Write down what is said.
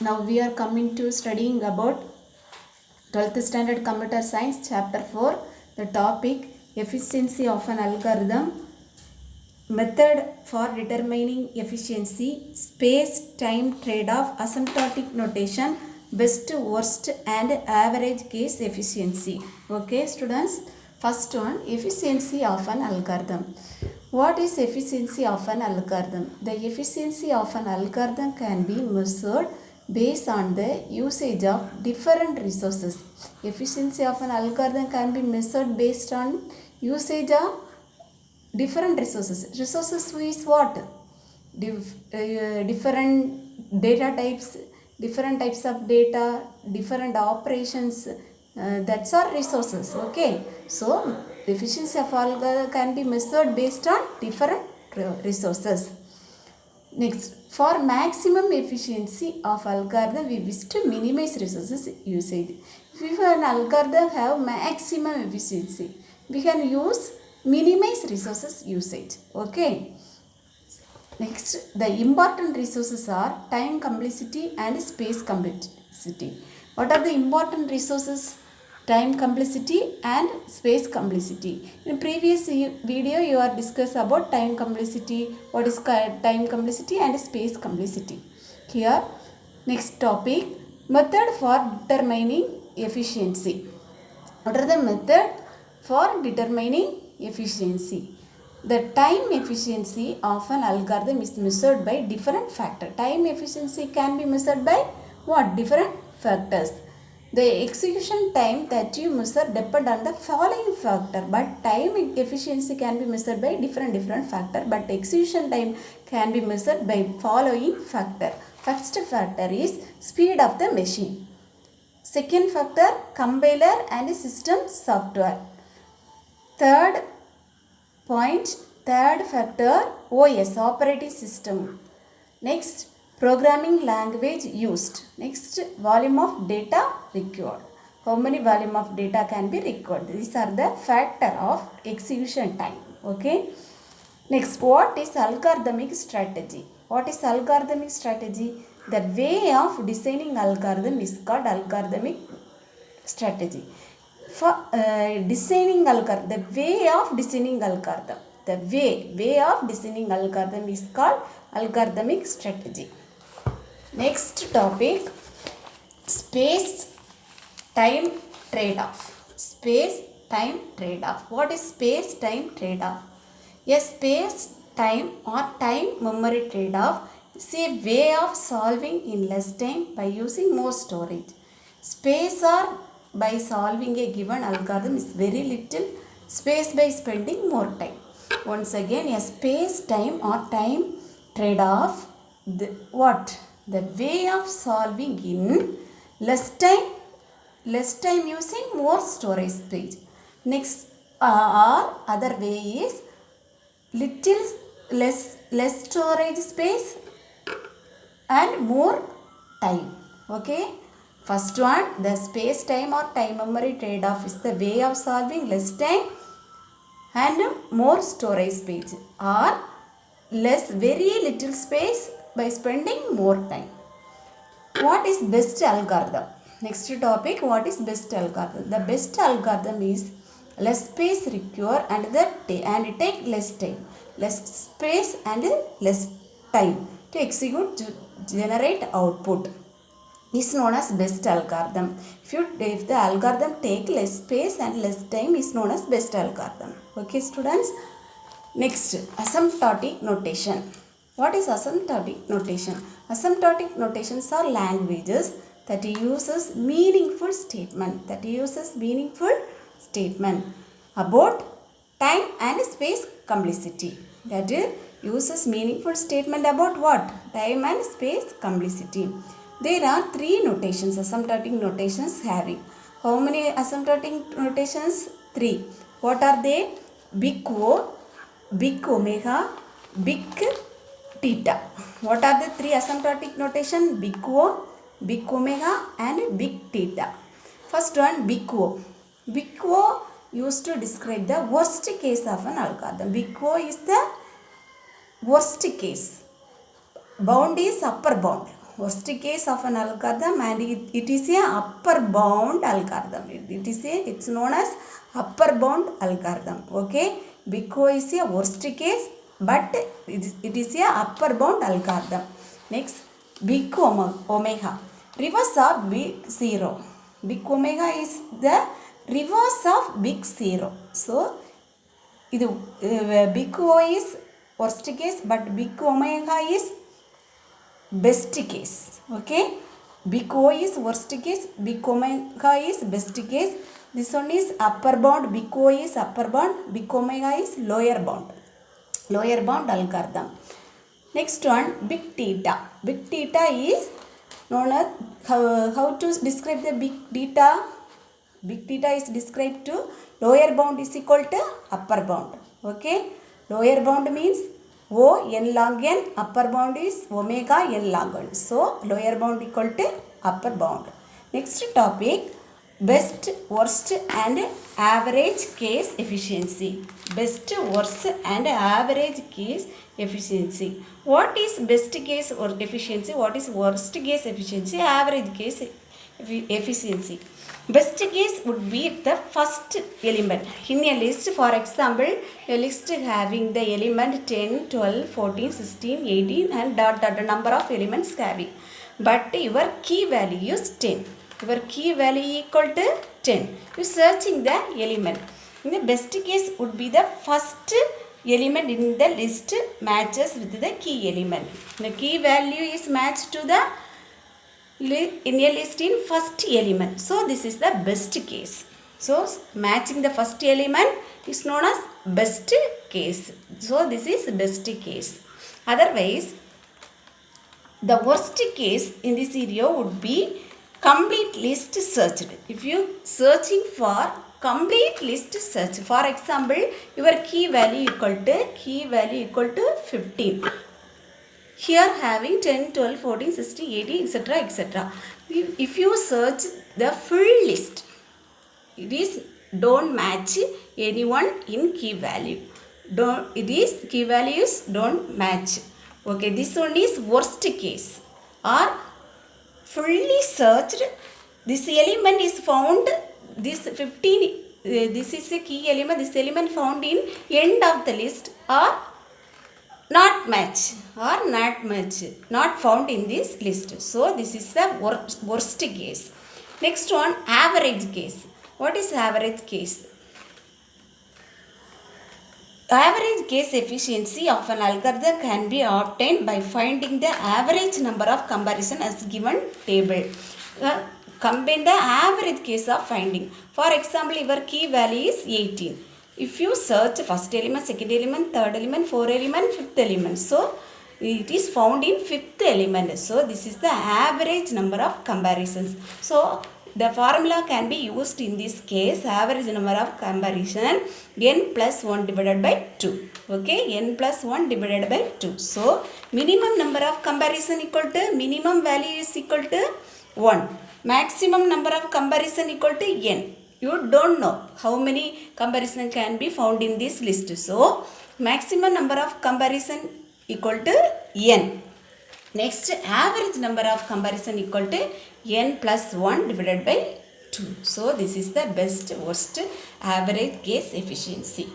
Now we are coming to studying about 12th standard computer science chapter 4. The topic efficiency of an algorithm, method for determining efficiency, space time trade-off, asymptotic notation, best worst and average case efficiency. Okay students, first one, efficiency of an algorithm. What is efficiency of an algorithm? The efficiency of an algorithm can be measured based on the usage of different resources. Efficiency of an algorithm can be measured based on usage of different resources. Resources is what? Different data types, different types of data, different operations. That's our resources. Okay, so efficiency of algorithm can be measured based on different resources. Next, for maximum efficiency of algorithm, we wish to minimize resources usage. If an algorithm have maximum efficiency, we can use minimize resources usage. Okay. Next, the important resources are time complexity and space complexity. What are the important resources? Time complexity and space complexity. In previous video you are discussed about time complexity, what is time complexity and space complexity. Here, next topic, method for determining efficiency. What are the method for determining efficiency? The time efficiency of an algorithm is measured by different factors. Time efficiency can be measured by what? Different factors. The execution time that you measure depend on the following factor, but time efficiency can be measured by different factor, but execution time can be measured by following factor. First factor is speed of the machine. Second factor, compiler and system software. Third factor, OS, operating system. Next, programming language used. Next, volume of data required. How many volume of data can be required? These are the factor of execution time. Okay. Next, what is algorithmic strategy? What is algorithmic strategy? The way of designing algorithm is called algorithmic strategy. For designing algorithm, the way of designing algorithm, the way of designing algorithm is called algorithmic strategy. Next topic, space time trade-off. Space time trade-off. What is space time trade-off? A space time or time memory trade-off is a way of solving in less time by using more storage. Space or by solving a given algorithm is very little space by spending more time. Once again, a space time or time trade-off, the way of solving in less time using more storage space. Next, or other way is little less storage space and more time. Okay. First one, the space time or time memory trade-off is the way of solving less time and more storage space, or very little space by spending more time. What is best algorithm? Next topic, what is best algorithm? The best algorithm is less space required and it take less time, less space and less time to execute, generate output, is known as best algorithm. If the algorithm take less space and less time, is known as best algorithm. Okay students. Next, asymptotic notation. What is asymptotic notation? Asymptotic notations are languages that uses meaningful statement about time and space complexity. That is, uses meaningful statement about what? Time and space complexity. There are three notations, asymptotic notations having. How many asymptotic notations? Three. What are they? Big O, big omega, big theta. What are the three asymptotic notation? Big O, big omega and big theta. First one, big O. Big O used to describe the worst case of an algorithm. Big O is the worst case. Bound is upper bound. worst case of an algorithm, and it is a upper bound algorithm. It's known as upper bound algorithm. Okay, big O is a worst case, but it is a upper bound algorithm. Next, big omega, reverse of big zero. Big omega is the reverse of big zero. So ಇದು big O is worst case, but big omega is best case. Okay, big O is worst case, big omega is best case. This one is upper bound, big O is upper bound, big omega is lower bound algorithm. Next one, big theta. Big theta is known as how to describe the big theta. Big theta is described to lower bound is equal to upper bound. Okay, lower bound means O n log n, upper bound is omega n log n. So lower bound equal to upper bound. Next topic, best, worst and average case efficiency. Best, worst and average case efficiency. What is best case or efficiency? What is worst case efficiency? Average case efficiency. Best case would be the first element in a list. For example, a list having the element 10, 12, 14, 16, 18 and dot number of elements having. But your key value is 10. Your key value equal to 10. You searching the element. In the best case would be the first element in the list matches with the key element. The key value is matched to the in a list in first element. So this is the best case. So matching the first element is known as best case. So this is best case. Otherwise, the worst case in this area would be complete list searched. If you searching for complete list search, for example, your key value equal to 15. Here having 10, 12, 14, 16, 18, etc. etc. If you search the full list, it is don't match anyone in key value. Key values don't match. Okay, this one is worst case. Or fully searched, this element is found, this 15, this is a key element, this element found in end of the list, or not found in this list. So this is the worst case. Next one, average case. What is average case? Average case efficiency of an algorithm can be obtained by finding the average number of comparison as given table. Combine the average case of finding. For example, your key value is 18. If you search first element, second element, third element, fourth element, fifth element, so it is found in fifth element. So this is the average number of comparisons. So the formula can be used in this case, average number of comparison n plus 1 divided by 2. Okay, n plus 1 divided by 2. So minimum number of comparison equal to, minimum value is equal to 1. Maximum number of comparison equal to n. You don't know how many comparison can be found in this list. So maximum number of comparison equal to n. Next, average number of comparison equal to n plus 1 divided by 2. So this is the best, worst, average case efficiency.